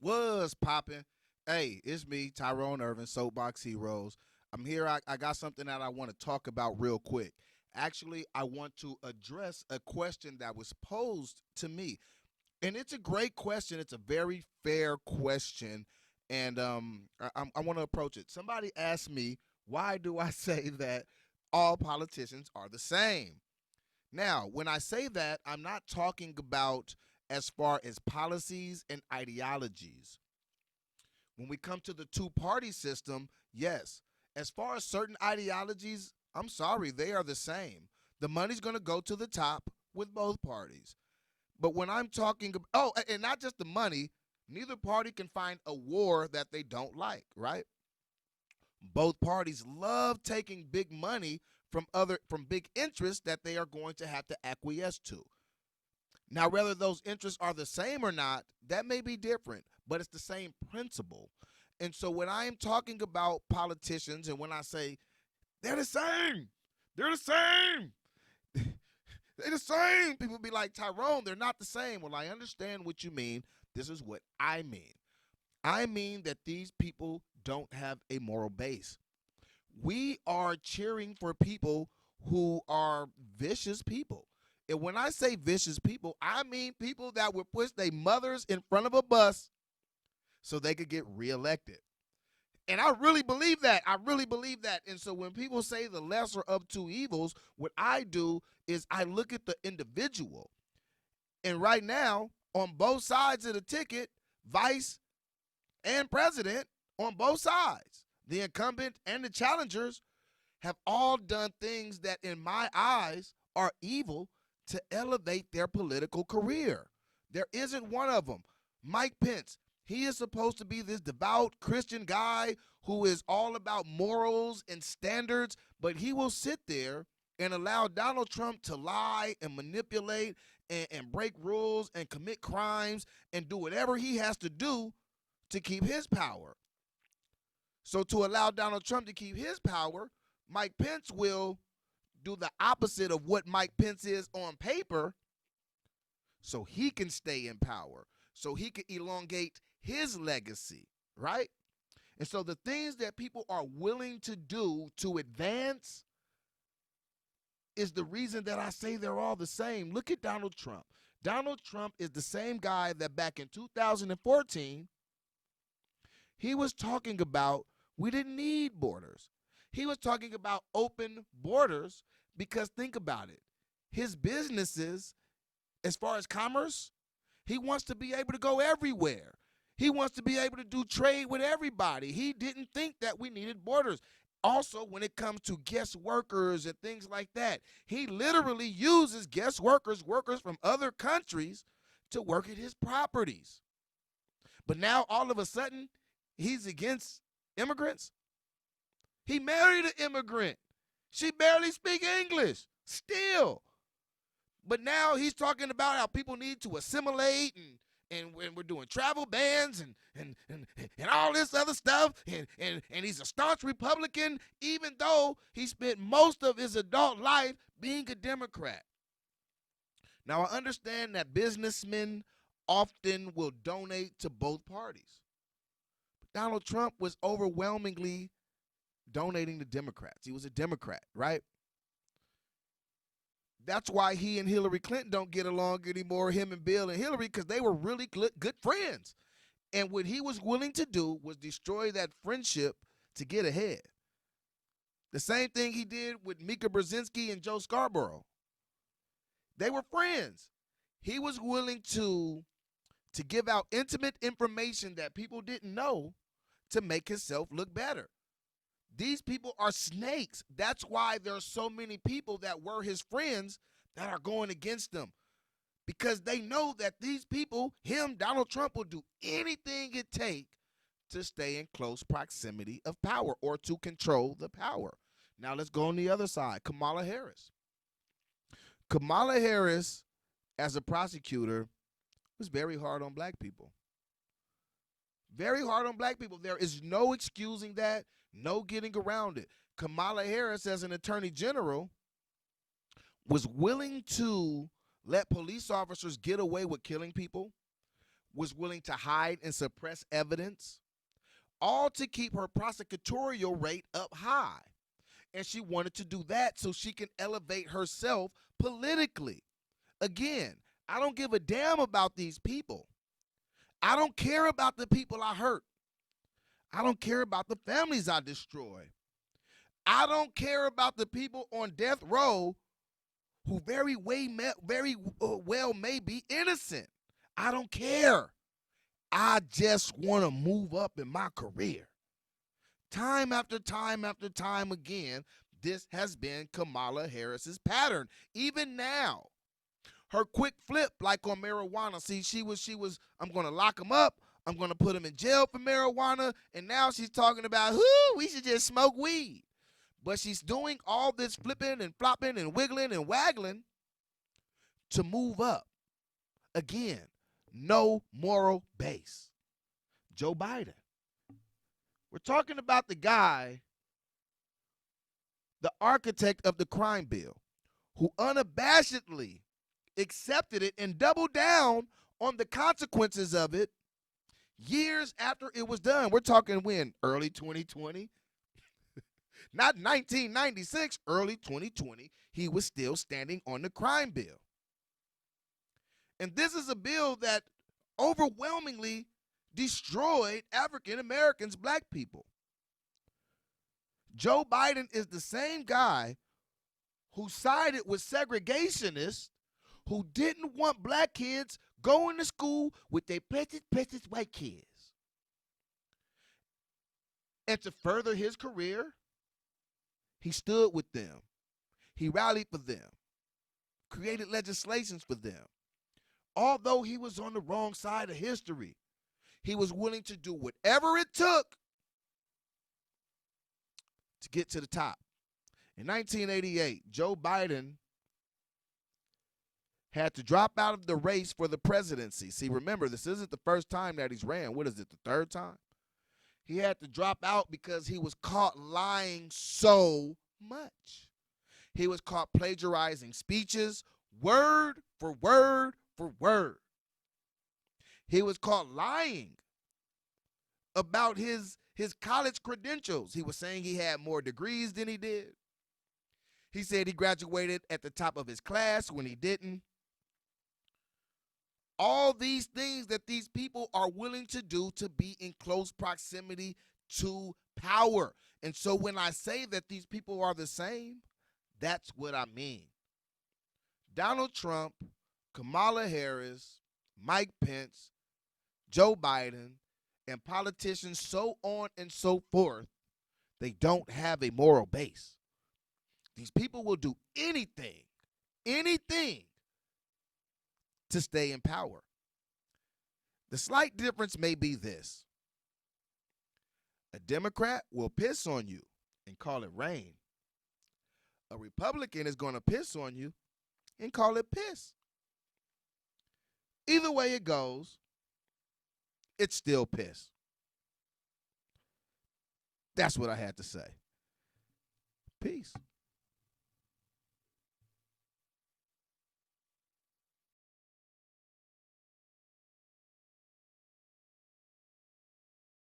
Was popping. Hey, it's me, Tyrone Irvin, Soapbox Heroes. I'm here. I got something that I want to talk about real quick. Actually, I want to address a question that was posed to me. And it's a great question. It's a very fair question. And I want to approach it. Somebody asked me, why do I say that all politicians are the same? Now, when I say that, I'm not talking about as far as policies and ideologies. When we come to the two-party system, yes, as far as certain ideologies, I'm sorry, they are the same. The money's going to go to the top with both parties. But when I'm talking about, and not just the money, neither party can find a war that they don't like, right? Both parties love taking big money from big interests that they are going to have to acquiesce to. Now, whether those interests are the same or not, that may be different, but it's the same principle. And so when I am talking about politicians and when I say they're the same, they're the same, they're the same, people be like, Tyrone, they're not the same. Well, I understand what you mean. This is what I mean. I mean that these people don't have a moral base. We are cheering for people who are vicious people. And when I say vicious people, I mean people that would push their mothers in front of a bus so they could get reelected. And I really believe that. I really believe that. And so when people say the lesser of two evils, what I do is I look at the individual. And right now, on both sides of the ticket, vice and president, on both sides, the incumbent and the challengers, have all done things that, in my eyes, are evil to elevate their political career. There isn't one of them. Mike Pence, he is supposed to be this devout Christian guy who is all about morals and standards, but he will sit there and allow Donald Trump to lie and manipulate and break rules and commit crimes and do whatever he has to do to keep his power. So to allow Donald Trump to keep his power, Mike Pence will do the opposite of what Mike Pence is on paper so he can stay in power, so he can elongate his legacy, right? And so the things that people are willing to do to advance is the reason that I say they're all the same. Look at Donald Trump. Donald Trump is the same guy that back in 2014, he was talking about we didn't need borders. He was talking about open borders because think about it. His businesses, as far as commerce, he wants to be able to go everywhere. He wants to be able to do trade with everybody. He didn't think that we needed borders. Also, when it comes to guest workers and things like that, he literally uses guest workers, workers from other countries, to work at his properties. But now all of a sudden, he's against immigrants. He married an immigrant. She barely speaks English still. But now he's talking about how people need to assimilate and when we're doing travel bans and all this other stuff, and he's a staunch Republican, even though he spent most of his adult life being a Democrat. Now I understand that businessmen often will donate to both parties. Donald Trump was overwhelmingly donating to Democrats. He was a Democrat, right? That's why he and Hillary Clinton don't get along anymore, him and Bill and Hillary, because they were really good friends. And what he was willing to do was destroy that friendship to get ahead. The same thing he did with Mika Brzezinski and Joe Scarborough. They were friends. He was willing to give out intimate information that people didn't know to make himself look better. These people are snakes. That's why there are so many people that were his friends that are going against him. Because they know that these people, him, Donald Trump, will do anything it takes to stay in close proximity of power or to control the power. Now let's go on the other side. Kamala Harris. Kamala Harris, as a prosecutor, was very hard on black people. Very hard on black people. There is no excusing that, no getting around it. Kamala Harris, as an attorney general, was willing to let police officers get away with killing people, was willing to hide and suppress evidence, all to keep her prosecutorial rate up high. And she wanted to do that so she can elevate herself politically. Again, I don't give a damn about these people. I don't care about the people I hurt. I don't care about the families I destroy. I don't care about the people on death row who very well may be innocent. I don't care. I just want to move up in my career. Time after time after time again, this has been Kamala Harris's pattern. Even now, her quick flip, like on marijuana. See, she was, I'm going to lock him up. I'm going to put him in jail for marijuana. And now she's talking about, we should just smoke weed. But she's doing all this flipping and flopping and wiggling and waggling to move up. Again, no moral base. Joe Biden. We're talking about the guy, the architect of the crime bill, who unabashedly accepted it and doubled down on the consequences of it years after it was done. We're talking when? Early 2020? Not 1996, early 2020. He was still standing on the crime bill. And this is a bill that overwhelmingly destroyed African Americans, black people. Joe Biden is the same guy who sided with segregationists who didn't want black kids going to school with their precious white kids. And to further his career, he stood with them. He rallied for them, created legislations for them. Although he was on the wrong side of history, he was willing to do whatever it took to get to the top. In 1988, Joe Biden had to drop out of the race for the presidency. See, remember, this isn't the first time that he's ran. What is it, the third time? He had to drop out because he was caught lying so much. He was caught plagiarizing speeches, word for word for word. He was caught lying about his college credentials. He was saying he had more degrees than he did. He said he graduated at the top of his class when he didn't. All these things that these people are willing to do to be in close proximity to power. And so when I say that these people are the same, that's what I mean. Donald Trump, Kamala Harris, Mike Pence, Joe Biden, and politicians so on and so forth, they don't have a moral base. These people will do anything to stay in power. The slight difference may be this. A Democrat will piss on you and call it rain. A Republican is going to piss on you and call it piss. Either way it goes, it's still piss. That's what I had to say. Peace.